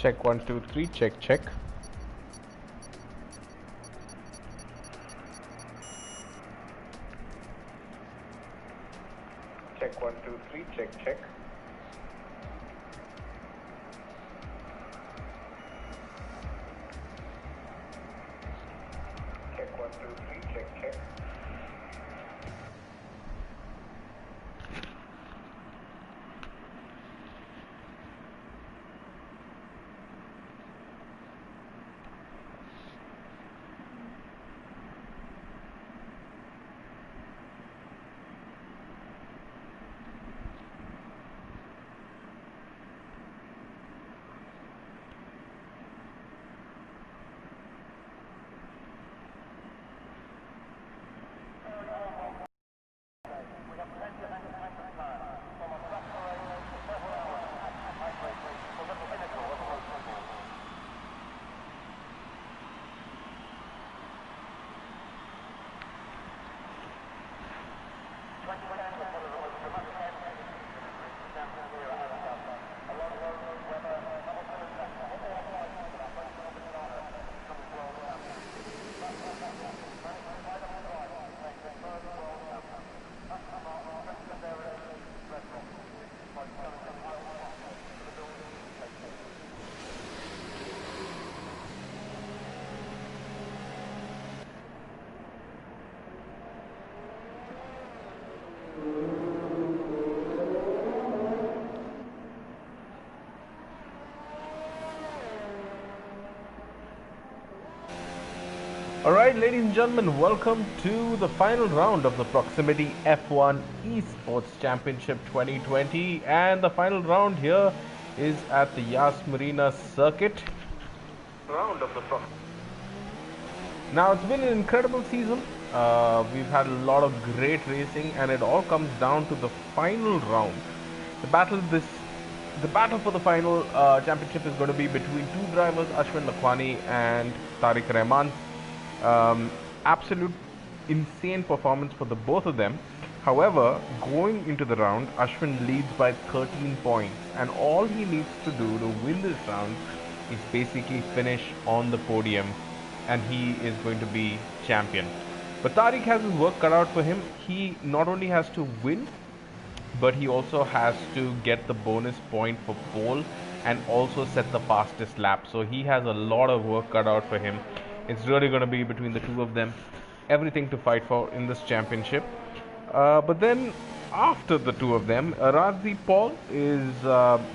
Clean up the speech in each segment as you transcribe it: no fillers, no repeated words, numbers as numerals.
Check 1 2 3. Check check. Check 1 2 3. Check check. Check 1 2 3. Check check. Alright, ladies and gentlemen, welcome to the final round of the Proximity F1 eSports Championship 2020, and the final round here is at the Yas Marina circuit. Now, it's been an incredible season. We've had a lot of great racing, and it all comes down to the final round. The battle for the final championship is going to be between two drivers, Ashwin Lakhwani and Tariq Rahman. Absolute insane performance for the both of them. However, going into the round, Ashwin leads by 13 points, and all he needs to do to win this round is basically finish on the podium, and he is going to be champion. But Tariq has his work cut out for him. He not only has to win, but he also has to get the bonus point for pole and also set the fastest lap. So he has a lot of work cut out for him. It's really going to be between the two of them, everything to fight for in this championship. But then after the two of them, Razi Paul is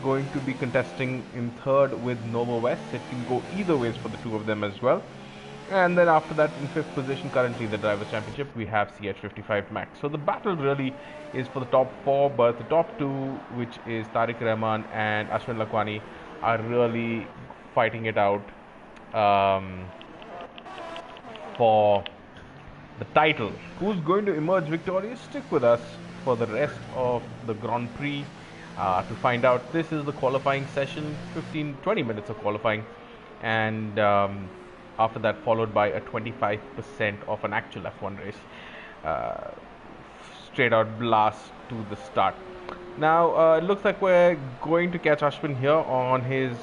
going to be contesting in third with Nova West. It can go either ways for the two of them as well. And then after that, in fifth position, currently the Drivers' Championship, we have CH55 Max. So the battle really is for the top four, but the top two, which is Tariq Rahman and Ashwin Lakhwani, are really fighting it out for the title. Who's going to emerge victorious? Stick with us for the rest of the Grand Prix to find out. This is the qualifying session, 20 minutes of qualifying, and after that followed by a 25% of an actual F1 race. Straight out blast to the start. Now it looks like we're going to catch Ashwin here on his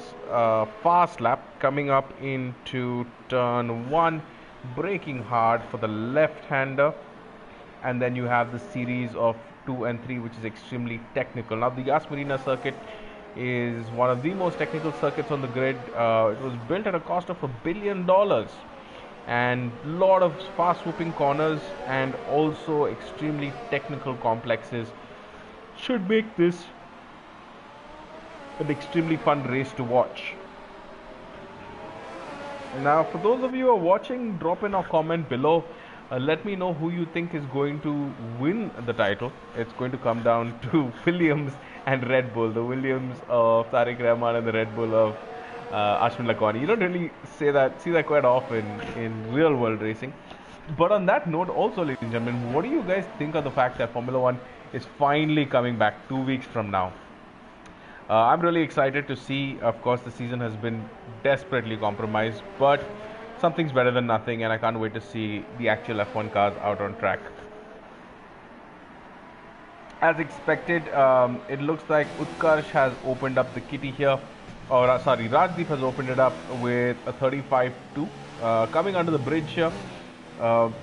fast lap, coming up into turn 1, braking hard for the left-hander, and then you have the series of 2 and 3, which is extremely technical. Now the Yas Marina circuit is one of the most technical circuits on the grid. It was built at a cost of $1 billion, and a lot of fast swooping corners and also extremely technical complexes should make this an extremely fun race to watch. Now, for those of you who are watching, drop in a comment below. Let me know who you think is going to win the title. It's going to come down to Williams and Red Bull. The Williams of Tariq Rahman and the Red Bull of Ashwin Lakhwani. You don't really see that quite often in real world racing. But on that note, also, ladies and gentlemen, what do you guys think of the fact that Formula One is finally coming back 2 weeks from now? I'm really excited to see. Of course, the season has been desperately compromised, but something's better than nothing, and I can't wait to see the actual F1 cars out on track. As expected, it looks like Utkarsh has opened up the kitty here. Sorry, Rajdeep has opened it up with a 35-2. Coming under the bridge here,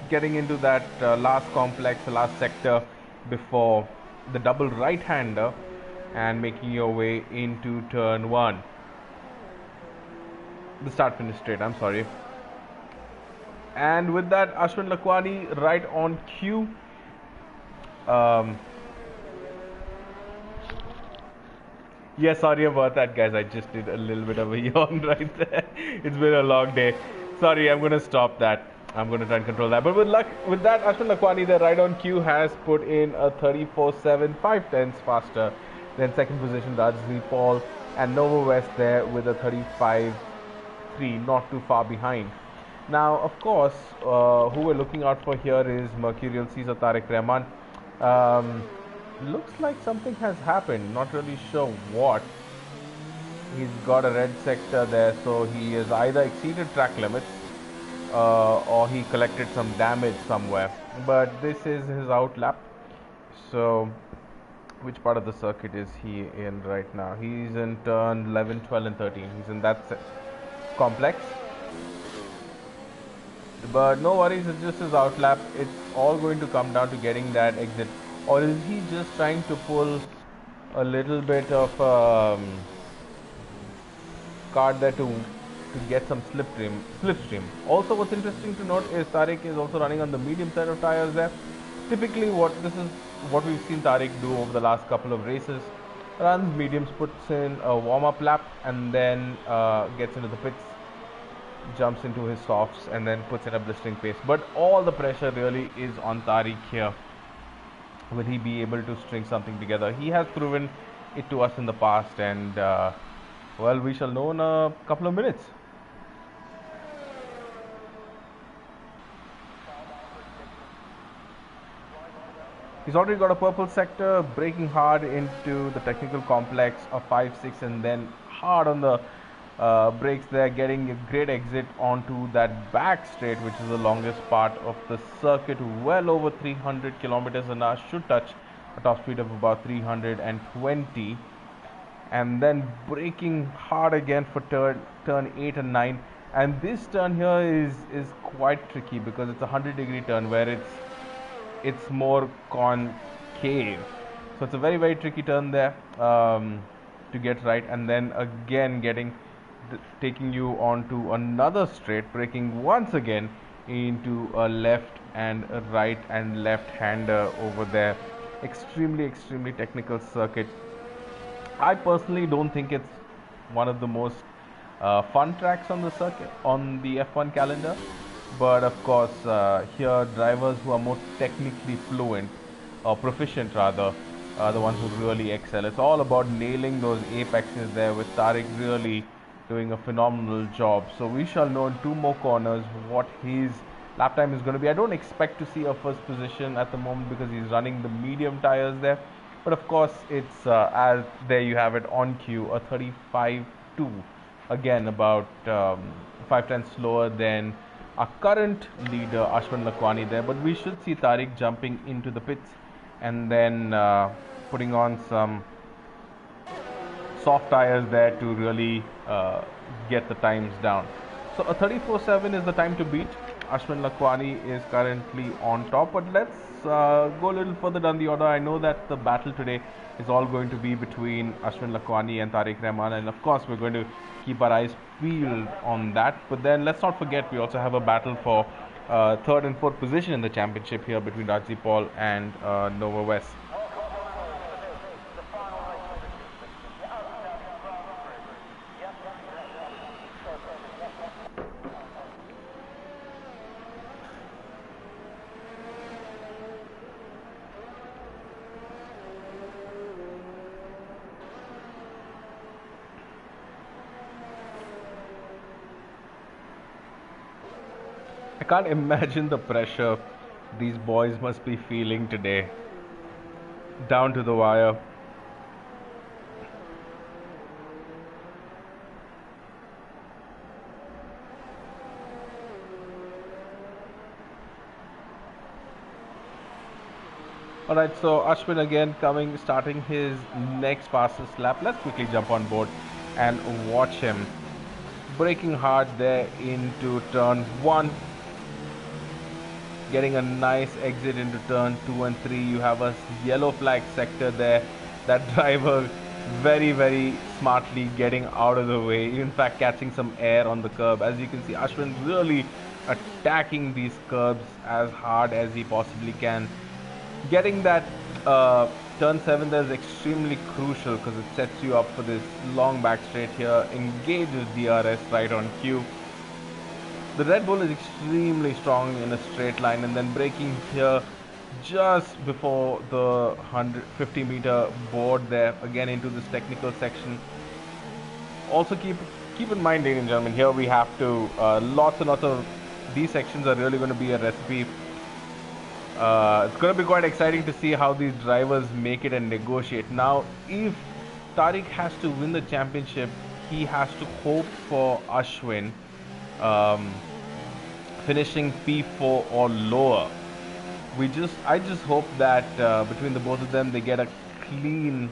getting into that last complex, the last sector before the double right-hander, and making your way into turn 1. The start finish straight, I'm sorry. And with that, Ashwin Lakwani right on cue. Yeah, sorry about that, guys. I just did a little bit of a yawn right there. It's been a long day. Sorry, I'm going to stop that. I'm going to try and control that. But with that, Ashwin Lakwani, the right on cue, has put in a 34.7, 5/10 faster than second position Rajdeep Paul, and Nova West there with a 35.3, not too far behind. Now, of course, who we're looking out for here is Mercurial Caesar Tariq Rahman. Looks like something has happened. Not really sure what. He's got a red sector there, so he has either exceeded track limits or he collected some damage somewhere. But this is his out lap. So, which part of the circuit is he in right now? He's in turn 11, 12, and 13. He's in that complex. But no worries, it's just his out lap. It's all going to come down to getting that exit. Or is he just trying to pull a little bit of card there to get some slipstream? Also, what's interesting to note is Tariq is also running on the medium set of tires there. Typically, this is what we've seen Tariq do over the last couple of races. Runs mediums, puts in a warm-up lap, and then gets into the pits, jumps into his softs, and then puts in a blistering pace. But all the pressure really is on Tariq here. Will he be able to string something together? He has proven it to us in the past, and well, we shall know in a couple of minutes. He's already got a purple sector, braking hard into the technical complex of 5-6, and then hard on the brakes there, getting a great exit onto that back straight, which is the longest part of the circuit, well over 300 kilometers an hour, should touch a top speed of about 320, and then braking hard again for turn 8 and 9. And this turn here is quite tricky because it's a 100-degree turn where it's more concave, so it's a very, very tricky turn there to get right, and then again taking you onto another straight, braking once again into a left and a right and left hander over there. Extremely technical circuit. I personally don't think it's one of the most fun tracks on the circuit, on the F1 calendar. But of course, here drivers who are more technically fluent, or proficient rather, are the ones who really excel. It's all about nailing those apexes there, with Tariq really doing a phenomenal job. So we shall know in 2 more corners what his lap time is going to be. I don't expect to see a first position at the moment because he's running the medium tires there. But of course, it's as there you have it on cue, a 35.2. Again, about 5/10 slower than our current leader Ashwin Lakwani there. But we should see Tariq jumping into the pits and then putting on some soft tires there to really get the times down. So a 34.7 is the time to beat. Ashwin Lakwani is currently on top, but let's go a little further down the order. I know that the battle today is all going to be between Ashwin Lakwani and Tariq Rahman, and of course we're going to keep our eyes peeled on that. But then let's not forget we also have a battle for third and fourth position in the championship here between Rajdeep Paul and Nova West. I can't imagine the pressure these boys must be feeling today. Down to the wire. Alright, so Ashwin again starting his next fastest lap. Let's quickly jump on board and watch him braking hard there into turn 1, getting a nice exit into turn 2 and 3. You have a yellow flag sector there. That driver very smartly getting out of the way, in fact catching some air on the curb. As you can see, Ashwin really attacking these curbs as hard as he possibly can. Getting that turn 7 there is extremely crucial because it sets you up for this long back straight here. Engages DRS right on cue. The Red Bull is extremely strong in a straight line, and then braking here just before the 150-meter board there, again into this technical section. Also keep in mind, ladies and gentlemen, here we have to lots and lots of these sections are really going to be a recipe. It's going to be quite exciting to see how these drivers make it and negotiate. Now, if Tariq has to win the championship, he has to hope for Ashwin finishing P4 or lower. I just hope that between the both of them, they get a clean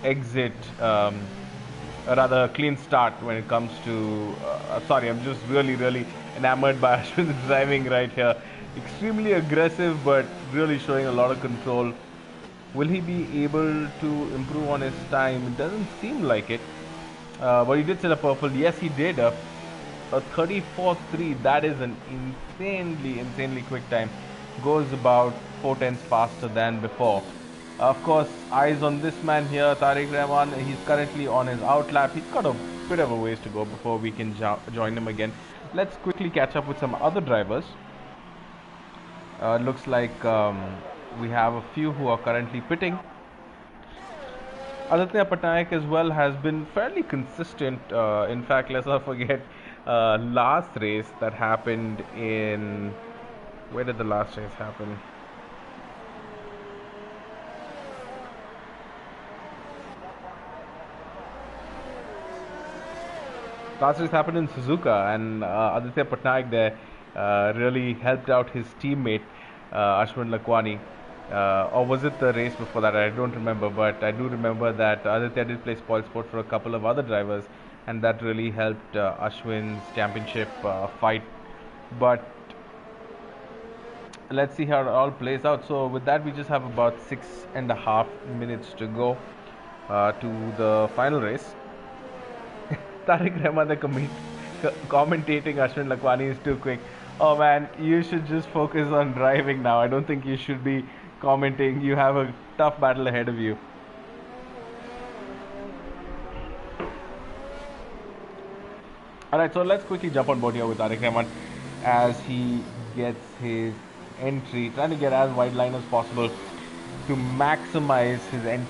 exit, rather clean start when it comes to. Sorry, I'm just really enamored by Ashwin's driving right here. Extremely aggressive, but really showing a lot of control. Will he be able to improve on his time? It doesn't seem like it. But he did set a purple. Yes, he did. A 34.3. That is an insanely quick time. Goes about 4/10 faster than before. Of course, eyes on this man here, Tariq Rahman. He's currently on his outlap. He's got a bit of a ways to go before we can join him again. Let's quickly catch up with some other drivers. Looks like we have a few who are currently pitting. Aditya Patnaik as well has been fairly consistent. In fact, let's not forget last race that happened in... Where did the last race happen? Last race happened in Suzuka, and Aditya Patnaik there really helped out his teammate Ashwin Lakwani. Or was it the race before that? I don't remember, but I do remember that Aditya did play spoil sport for a couple of other drivers, and that really helped Ashwin's championship fight. But let's see how it all plays out. So with that, we just have about 6.5 minutes to go to the final race. Tariq Rahman, the commentating Ashwin Lakwani is too quick. Oh man, you should just focus on driving now. I don't think you should be commenting. You have a tough battle ahead of you. Alright, so let's quickly jump on board here with Tariq Rahman as he gets his entry, trying to get as wide line as possible to maximize his entry